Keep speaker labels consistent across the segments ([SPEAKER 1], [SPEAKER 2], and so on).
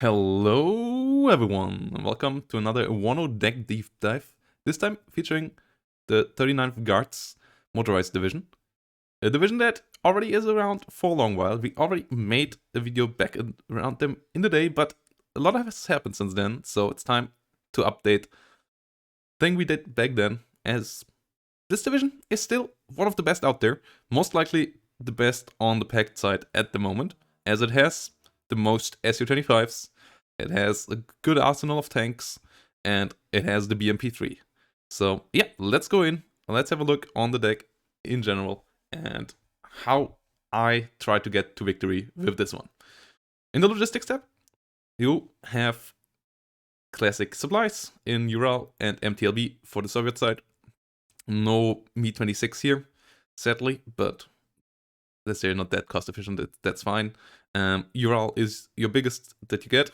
[SPEAKER 1] Hello everyone, and welcome to another Moto deck deep dive, this time featuring the 39th Guards Motorized Division. A division that already is around for a long while. We already made a video back around them in the day, but a lot has happened since then, so it's time to update thing we did back then, as this division is still one of the best out there, most likely the best on the Pact side at the moment, as it has the most SU-25s, it has a good arsenal of tanks, and it has the BMP-3. So yeah, let's go in, let's have a look on the deck in general, and how I try to get to victory with this one. In the logistics tab, you have classic supplies in Ural and MTLB for the Soviet side. No Mi-26 here, sadly, but let's say not that cost efficient, that's fine. Ural is your biggest that you get,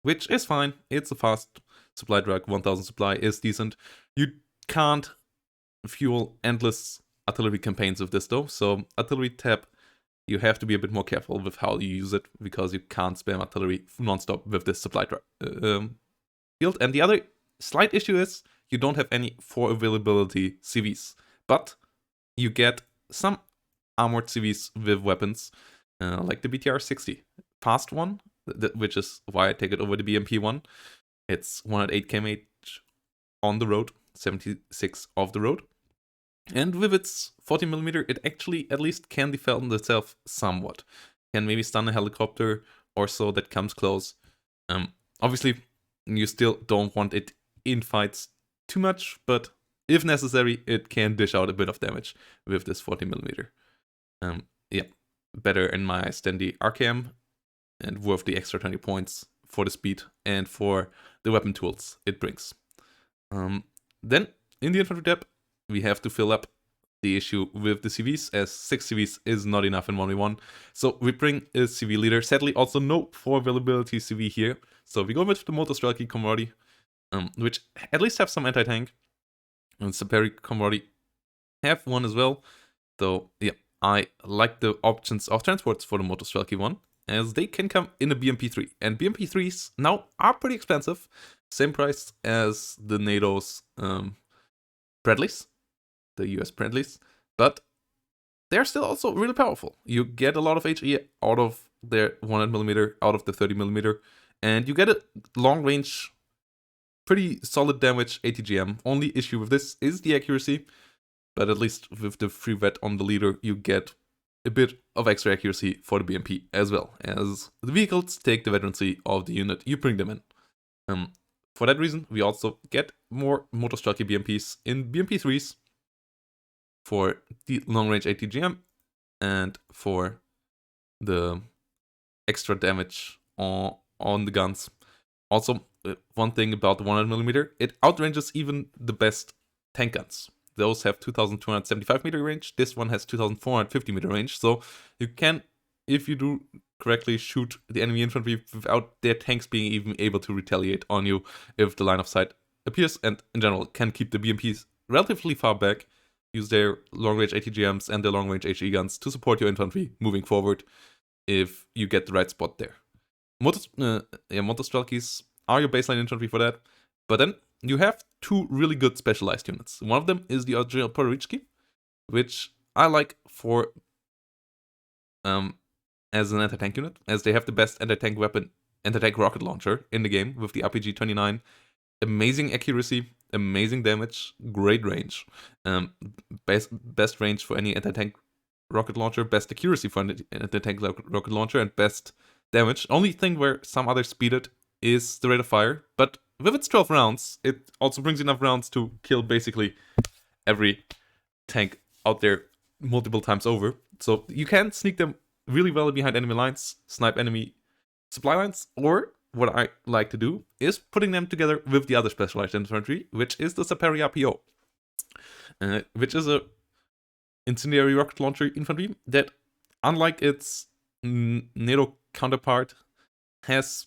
[SPEAKER 1] which is fine. It's a fast supply drug, 1000 supply is decent. You can't fuel endless artillery campaigns with this though, so artillery tab, you have to be a bit more careful with how you use it, because you can't spam artillery non-stop with this supply drug field. And the other slight issue is you don't have any 4 availability CVs, but you get some armored CVs with weapons, like the BTR-60. Fast one, which is why I take it over the BMP-1. It's 108 kmh on the road, 76 off the road. And with its 40mm, it actually at least can defend itself somewhat. Can maybe stun a helicopter or so that comes close. Obviously, you still don't want it in fights too much, but if necessary, it can dish out a bit of damage with this 40mm. Yeah, better in my eyes than the RKM, and worth the extra 20 points for the speed and for the weapon tools it brings. Then, in the infantry tab, we have to fill up the issue with the CVs, as 6 CVs is not enough in 1v1. So we bring a CV leader. Sadly, also no 4 availability CV here. So we go with the Moto commodity, which at least have some anti-tank. And Saperi commodity have one as well. So yeah, I like the options of transports for the Moto one, as they can come in a BMP-3. And BMP-3s now are pretty expensive. Same price as the NATO's Bradleys, the US Bradleys. But they're still also really powerful. You get a lot of HE out of their 100mm, out of the 30mm. And you get a long range, pretty solid damage ATGM. Only issue with this is the accuracy. But at least with the free vet on the leader, you get a bit of extra accuracy for the BMP as well, as the vehicles take the veterancy of the unit you bring them in. For that reason, we also get more Moto BMPs in BMP-3s for the long-range ATGM and for the extra damage on the guns. Also, one thing about the 100mm, it outranges even the best tank guns. Those have 2275 meter range. This one has 2450 meter range. So you can, if you do correctly, shoot the enemy infantry without their tanks being even able to retaliate on you if the line of sight appears. And in general, can keep the BMPs relatively far back. Use their long-range ATGMs and their long-range HE guns to support your infantry moving forward if you get the right spot there. Motostrelkis are your baseline infantry for that. But then you have 2 really good specialized units. One of them is the original Porichki, which I like for as an anti-tank unit, as they have the best anti-tank weapon, anti-tank rocket launcher in the game with the RPG-29. Amazing accuracy, amazing damage, great range. Best range for any anti-tank rocket launcher, best accuracy for an anti-tank rocket launcher, and best damage. Only thing where some others speed it is the rate of fire, but with its 12 rounds, it also brings enough rounds to kill basically every tank out there multiple times over. So you can sneak them really well behind enemy lines, snipe enemy supply lines, or what I like to do is putting them together with the other specialized infantry, which is the Saperi RPO, which is a incendiary rocket launcher infantry that, unlike its NATO counterpart, has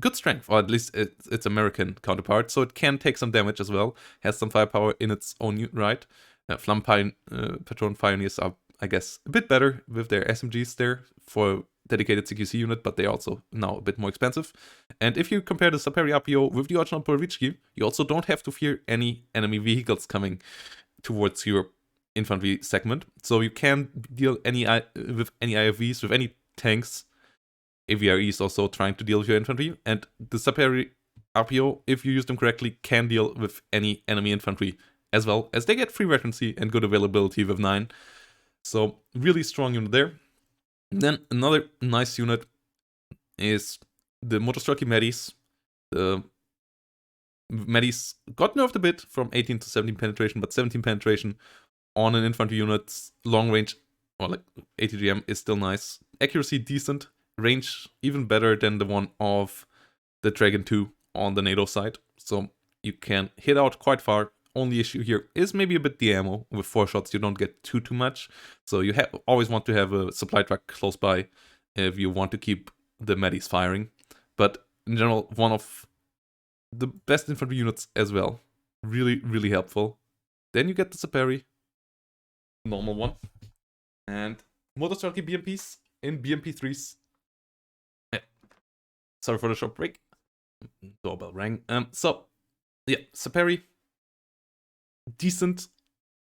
[SPEAKER 1] good strength, or at least its American counterpart, so it can take some damage as well. Has some firepower in its own right. Patron Pioneers are, I guess, a bit better with their SMGs there for dedicated CQC unit, but they're also now a bit more expensive. And if you compare the Saperi RPO with the original Porovichki, you also don't have to fear any enemy vehicles coming towards your infantry segment. So you can deal with any IFVs, with any tanks. AVREs also trying to deal with your infantry. And the Saperi RPO, if you use them correctly, can deal with any enemy infantry, as well as they get free veterancy and good availability with 9. So really strong unit there. Then another nice unit is the Moto Medis. The Medis got nerfed a bit from 18 to 17 penetration, but 17 penetration on an infantry unit's long range, or like ATGM, is still nice. Accuracy decent, range even better than the one of the Dragon 2 on the NATO side. So you can hit out quite far. Only issue here is maybe a bit the ammo. With 4 shots, you don't get too much. So you always want to have a supply truck close by if you want to keep the Medis firing. But in general, one of the best infantry units as well. Really, really helpful. Then you get the Saperi, normal one. And Motorcycle BMPs in BMP3s. Yeah. Sorry for the short break. Doorbell rang. So, yeah, Saperi. Decent.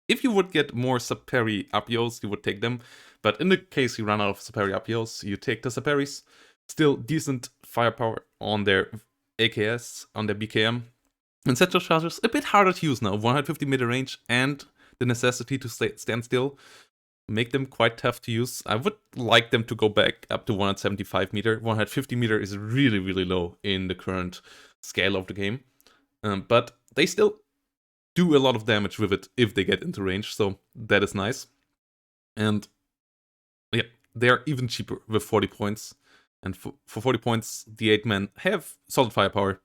[SPEAKER 1] If you would get more Saperi RPOs, you would take them. But in the case you run out of Saperi RPOs, you take the Saperis. Still decent firepower on their AKS, on their BKM. And Satchel charges a bit harder to use now. 150 meter range and the necessity to stand still make them quite tough to use. I would like them to go back up to 175 meter. 150 meter is really, really low in the current scale of the game. But they still do a lot of damage with it if they get into range, so that is nice. And yeah, they are even cheaper with 40 points. And for 40 points, the 8 men have solid firepower.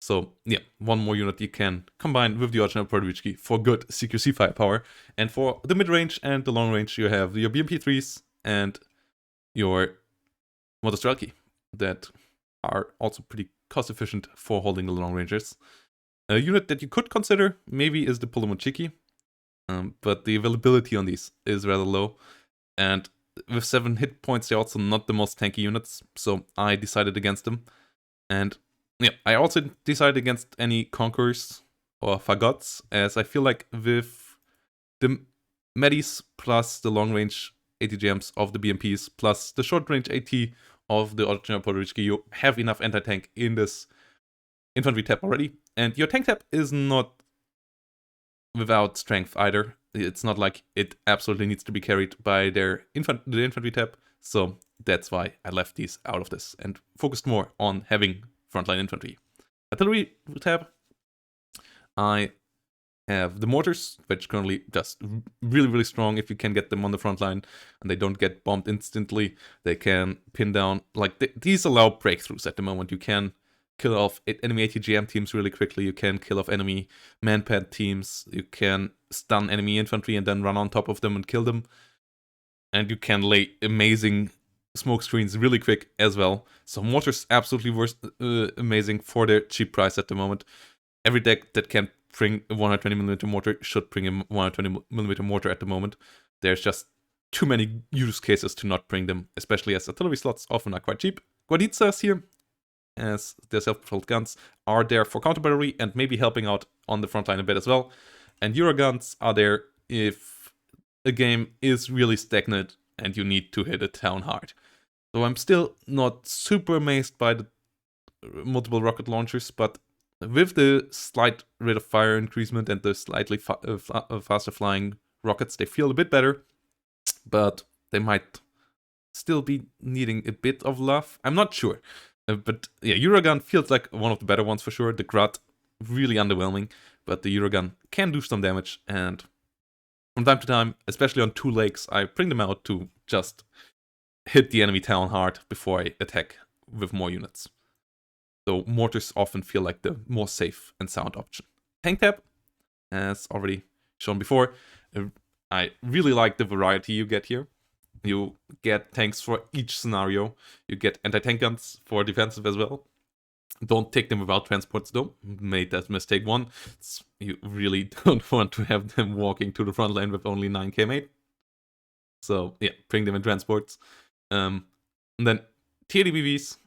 [SPEAKER 1] So yeah, one more unit you can combine with the original Porovichki for good CQC firepower. And for the mid-range and the long range, you have your BMP3s and your Motostrelki that are also pretty cost-efficient for holding the long rangers. A unit that you could consider maybe is the Polomochiki, but the availability on these is rather low. And with 7 hit points, they're also not the most tanky units, so I decided against them. And yeah, I also decided against any Conquerors or Fagots, as I feel like with the Medis plus the long range ATGMs of the BMPs plus the short range AT of the original Porovichki, you have enough anti-tank in this infantry tab already. And your tank tab is not without strength either. It's not like it absolutely needs to be carried by the infantry tab. So that's why I left these out of this and focused more on having frontline infantry. Artillery tab, I have the mortars, which currently just really, really strong if you can get them on the front line and they don't get bombed instantly. They can pin down, like these allow breakthroughs at the moment. You can kill off enemy ATGM teams really quickly. You can kill off enemy manpad teams. You can stun enemy infantry and then run on top of them and kill them. And you can lay amazing smoke screens really quick as well. So mortars absolutely amazing for their cheap price at the moment. Every deck that can bring a 120mm mortar should bring a 120mm mortar at the moment. There's just too many use cases to not bring them, especially as artillery slots often are quite cheap. Guadizas here, as their self-propelled guns, are there for counter battery and maybe helping out on the front line a bit as well. And Euroguns are there if a game is really stagnant and you need to hit a town hard. So I'm still not super amazed by the multiple rocket launchers, but with the slight rate of fire increasement and the slightly faster flying rockets, they feel a bit better, but they might still be needing a bit of love. I'm not sure. But yeah, Eurogun feels like one of the better ones for sure. The Grad, really underwhelming, but the Eurogun can do some damage, and from time to time, especially on 2 lakes, I bring them out to just hit the enemy town hard before I attack with more units. So mortars often feel like the more safe and sound option. Tank tab, as already shown before, I really like the variety you get here. You get tanks for each scenario. You get anti-tank guns for defensive as well. Don't take them without transports though. Made that mistake one. You really don't want to have them walking to the front line with only 9k mate. So yeah, bring them in transports. And then tier BVs,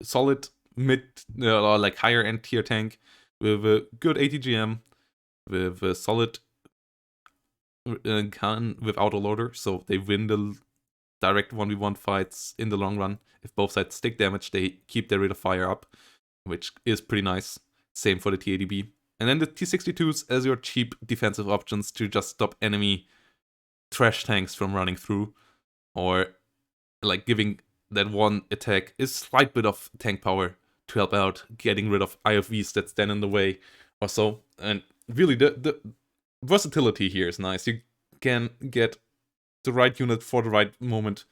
[SPEAKER 1] solid mid or like higher end tier tank with a good ATGM, with a solid gun with autoloader, so they win the direct 1v1 fights in the long run. If both sides stick damage, they keep their rate of fire up, which is pretty nice. Same for the T80B. And then the T62s as your cheap defensive options to just stop enemy trash tanks from running through, or like giving that one attack a slight bit of tank power to help out, getting rid of IFVs that stand in the way or so. And really, the versatility here is nice. You can get the right unit for the right moment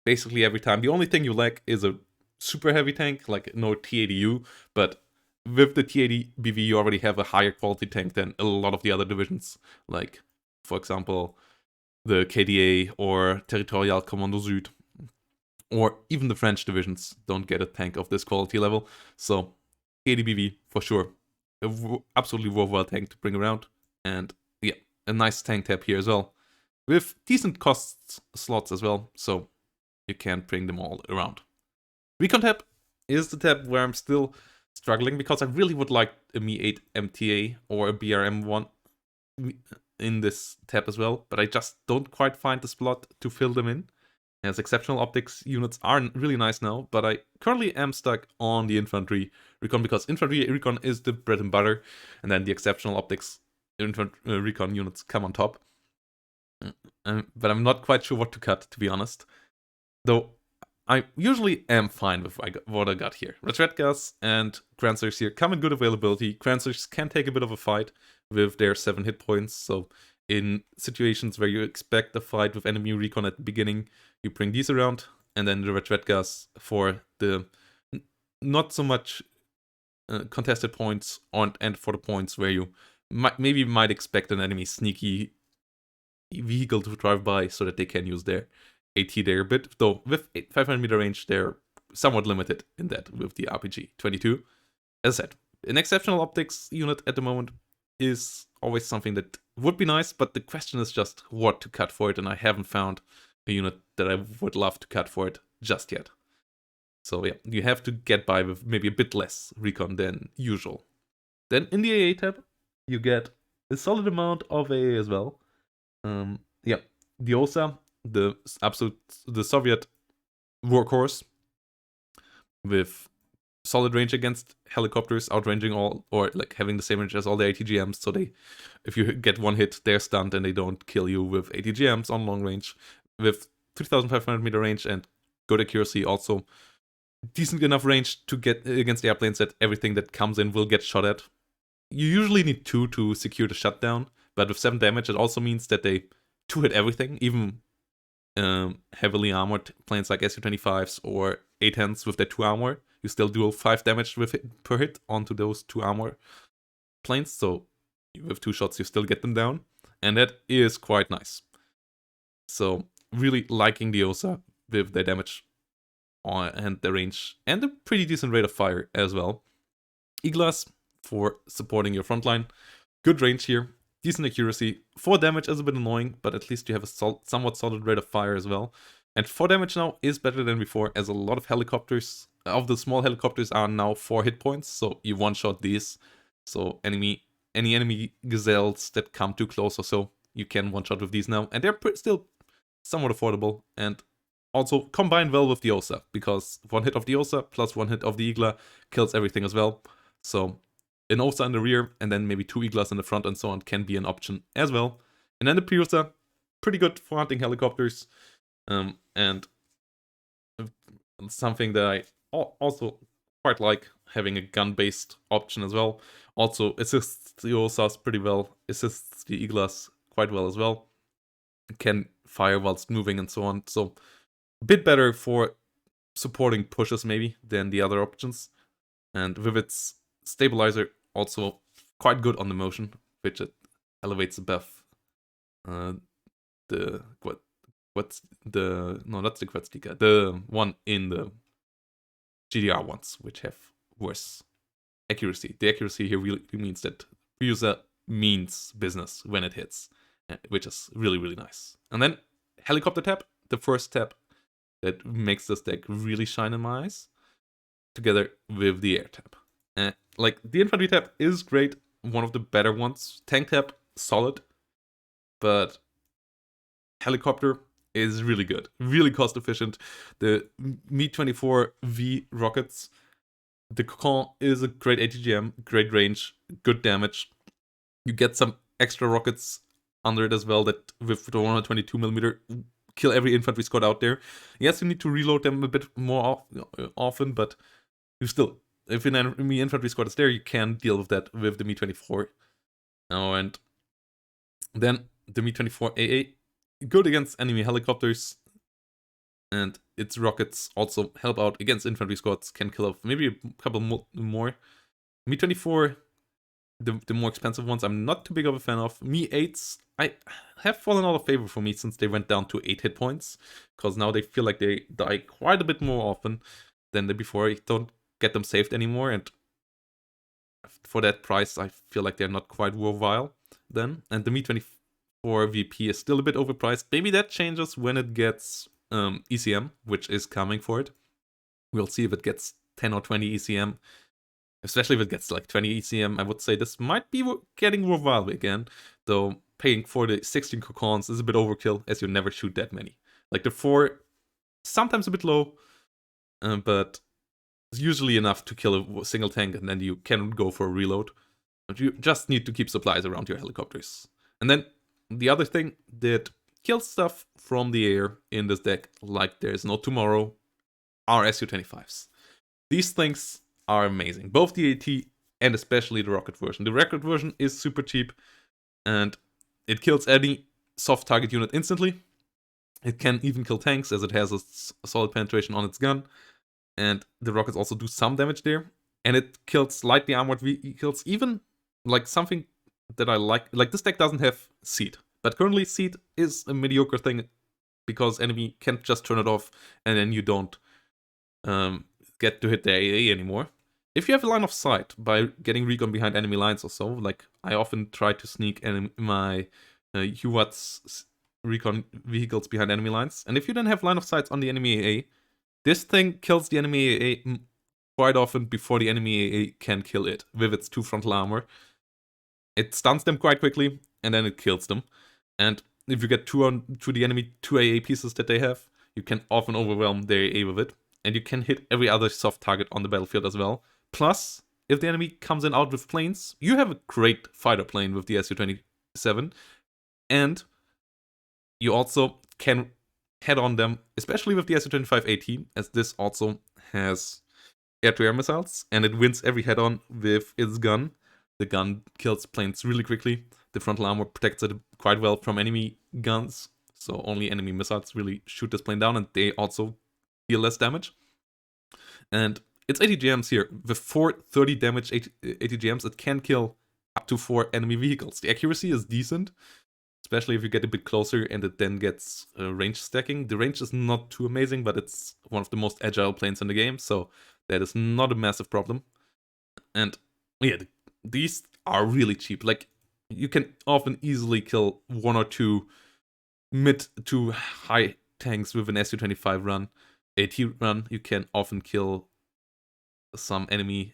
[SPEAKER 1] basically every time. The only thing you lack is a super heavy tank, like no T80U, but with the T80 BV you already have a higher quality tank than a lot of the other divisions, like for example the KDA or Territorial Commando Süd, or even the French divisions don't get a tank of this quality level. So T80 BV for sure, absolutely worthwhile tank to bring around, and yeah, a nice tank tab here as well, with decent cost slots as well, so you can bring them all around. Recon tab is the tab where I'm still struggling, because I really would like a Mi-8 MTA or a BRM1 in this tab as well, but I just don't quite find the slot to fill them in, as exceptional optics units are really nice now, but I currently am stuck on the infantry recon, because infantry recon is the bread and butter, and then the exceptional optics recon units come on top. But I'm not quite sure what to cut, to be honest. Though I usually am fine with what I got here. Retretgas and Cransers here come in good availability. Cransers can take a bit of a fight with their 7 hit points, so in situations where you expect a fight with enemy recon at the beginning, you bring these around, and then the Retretgas for the not so much contested points and for the points where you might expect an enemy sneaky vehicle to drive by so that they can use their AT there a bit, though with 500 meter range they're somewhat limited in that with the RPG 22. As I said, an exceptional optics unit at the moment is always something that would be nice, but the question is just what to cut for it, and I haven't found a unit that I would love to cut for it just yet. So yeah, you have to get by with maybe a bit less recon than usual. Then in the AA tab, you get a solid amount of AA as well. Yeah, the OSA, the Soviet workhorse, with solid range against helicopters, outranging all, or like having the same range as all the ATGMs, so they, if you get one hit, they're stunned and they don't kill you with ATGMs on long range, with 3,500 meter range and good accuracy, also decent enough range to get against airplanes that everything that comes in will get shot at. You usually need 2 to secure the shutdown, but with 7 damage it also means that they 2-hit everything, even heavily armored planes like Su-25s or A-10s with their 2 armor. You still do 5 damage per hit onto those 2 armor planes, so with 2 shots you still get them down, and that is quite nice. So really liking the OSA with their damage and the range, and a pretty decent rate of fire as well. Iglas for supporting your frontline. Good range here, decent accuracy. 4 damage is a bit annoying, but at least you have a somewhat solid rate of fire as well. And 4 damage now is better than before, as a lot of helicopters, of the small helicopters, are now 4 hit points, so you one-shot these. So any enemy gazelles that come too close or so, you can one-shot with these now, and they're still somewhat affordable, and also combine well with the OSA, because 1 hit of the OSA plus 1 hit of the Igla kills everything as well. So an OSA in the rear and then maybe 2 Iglas in the front and so on can be an option as well. And then the Piosa, pretty good for hunting helicopters, and something that I also quite like, having a gun-based option as well. Also assists the OSAs pretty well, assists the Iglas quite well as well. Can fire whilst moving and so on, so a bit better for supporting pushes maybe than the other options. And with its stabilizer, also quite good on the motion, which it elevates above what's the, no, that's the Quetztica, the one in the GDR ones, which have worse accuracy. The accuracy here really means that user means business when it hits, which is really, really nice. And then helicopter tab, the first tab that makes this deck really shine in my eyes, together with the air tab. Like, the infantry tab is great, one of the better ones. Tank tab, solid, but helicopter is really good, really cost efficient. The Mi-24V rockets, the Cocon is a great ATGM, great range, good damage. You get some extra rockets under it as well that with the 122mm kill every infantry squad out there. Yes, you need to reload them a bit more often, but you still, if an enemy infantry squad is there, you can deal with that with the Mi-24. Oh, and then the Mi-24AA, good against enemy helicopters, and its rockets also help out against infantry squads, can kill off maybe a couple more. Mi-24, the more expensive ones, I'm not too big of a fan of. Mi-8s, I have fallen out of favor for me since they went down to 8 hit points, because now they feel like they die quite a bit more often than they before. I don't get them saved anymore, and for that price, I feel like they're not quite worthwhile then. And the Mi-24 VP is still a bit overpriced. Maybe that changes when it gets ECM, which is coming for it. We'll see if it gets 10 or 20 ECM. Especially if it gets like 20 ECM, I would say this might be getting worthwhile again. Though paying for the 16 Cocons is a bit overkill, as you never shoot that many. Like the 4, sometimes a bit low, but it's usually enough to kill a single tank, and then you can go for a reload. But you just need to keep supplies around your helicopters. And then the other thing that kills stuff from the air in this deck, like there's no tomorrow, are Su-25s. These things are amazing. Both the AT and especially the rocket version. The rocket version is super cheap, and it kills any soft target unit instantly. It can even kill tanks, as it has a solid penetration on its gun. And the rockets also do some damage there. And it kills lightly armored vehicles, even like something that I like. Like, this deck doesn't have Seed, but currently Seed is a mediocre thing because enemy can't just turn it off and then you don't get to hit the AA anymore. If you have a line of sight by getting recon behind enemy lines or so, like I often try to sneak my UWATS recon vehicles behind enemy lines, and if you then have line of sight on the enemy AA, this thing kills the enemy AA quite often before the enemy AA can kill it with its 2 frontal armor. It stuns them quite quickly, and then it kills them. And if you get to the enemy 2 AA pieces that they have, you can often overwhelm their AA with it. And you can hit every other soft target on the battlefield as well. Plus, if the enemy comes in out with planes, you have a great fighter plane with the Su-27. And you also can head on them, especially with the Su-25 AT, as this also has air-to-air missiles. And it wins every head-on with its gun. The gun kills planes really quickly. The frontal armor protects it quite well from enemy guns. So only enemy missiles really shoot this plane down, and they also deal less damage. And it's ATGMs here. With 430 damage ATGMs, it can kill up to 4 enemy vehicles. The accuracy is decent, especially if you get a bit closer and it then gets range stacking. The range is not too amazing, but it's one of the most agile planes in the game, so that is not a massive problem. And yeah, these are really cheap. Like, you can often easily kill 1 or 2 mid to high tanks with an Su-25 run. AT run, you can often kill some enemy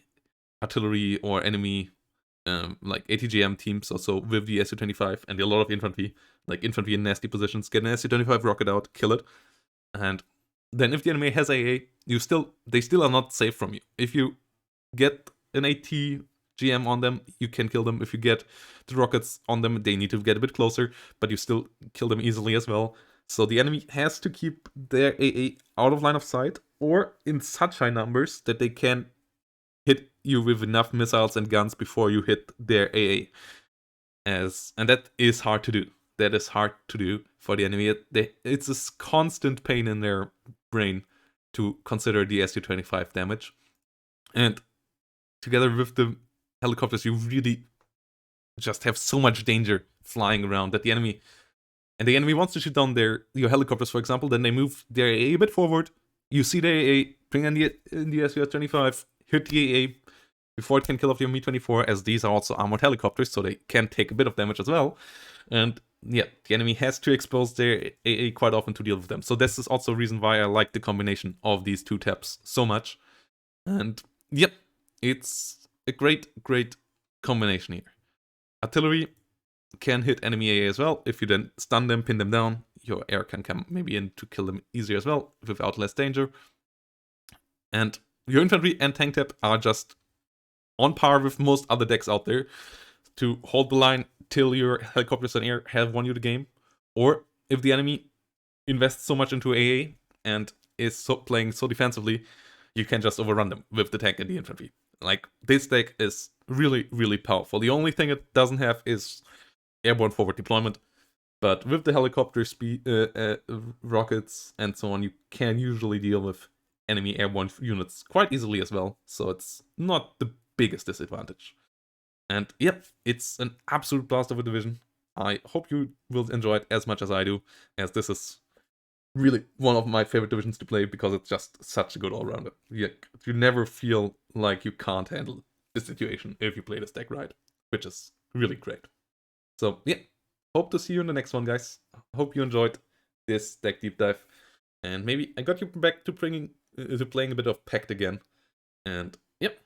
[SPEAKER 1] artillery or enemy like ATGM teams also with the Su-25, and a lot of infantry, like infantry in nasty positions, get an Su-25 rocket out, kill it. And then if the enemy has AA, they still are not safe from you. If you get an ATGM on them, you can kill them. If you get the rockets on them, they need to get a bit closer, but you still kill them easily as well. So the enemy has to keep their AA out of line of sight, or in such high numbers that they can hit you with enough missiles and guns before you hit their AA. And that is hard to do. That is hard to do for the enemy. It's a constant pain in their brain to consider the Su-25 damage. And together with the helicopters, you really just have so much danger flying around that the enemy wants to shoot down your helicopters, for example. Then they move their AA a bit forward. You see their AA, bring in the Su-25, hit the AA before it can kill off your Mi-24, as these are also armored helicopters, so they can take a bit of damage as well. And yeah, the enemy has to expose their AA quite often to deal with them. So this is also a reason why I like the combination of these two tabs so much. And yep, it's a great combination here. Artillery can hit enemy AA as well. If you then stun them, pin them down, your air can come maybe in to kill them easier as well, without less danger. And your infantry and tank tab are just on par with most other decks out there to hold the line till your helicopters and air have won you the game. Or if the enemy invests so much into AA and is playing so defensively, you can just overrun them with the tank and the infantry. Like, this deck is really powerful. The only thing it doesn't have is airborne forward deployment, but with the helicopter speed, rockets and so on, you can usually deal with enemy airborne units quite easily as well, so it's not the biggest disadvantage. And yep, it's an absolute blast of a division. I hope you will enjoy it as much as I do, as this is really one of my favorite divisions to play because it's just such a good all-rounder. You never feel like you can't handle the situation if you play this deck right, which is really great. So yeah, hope to see you in the next one, guys. Hope you enjoyed this deck deep dive, and maybe I got you back to playing a bit of Pact again. And yep,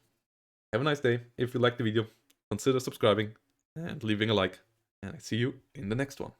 [SPEAKER 1] have a nice day. If you liked the video, consider subscribing and leaving a like, and I see you in the next one.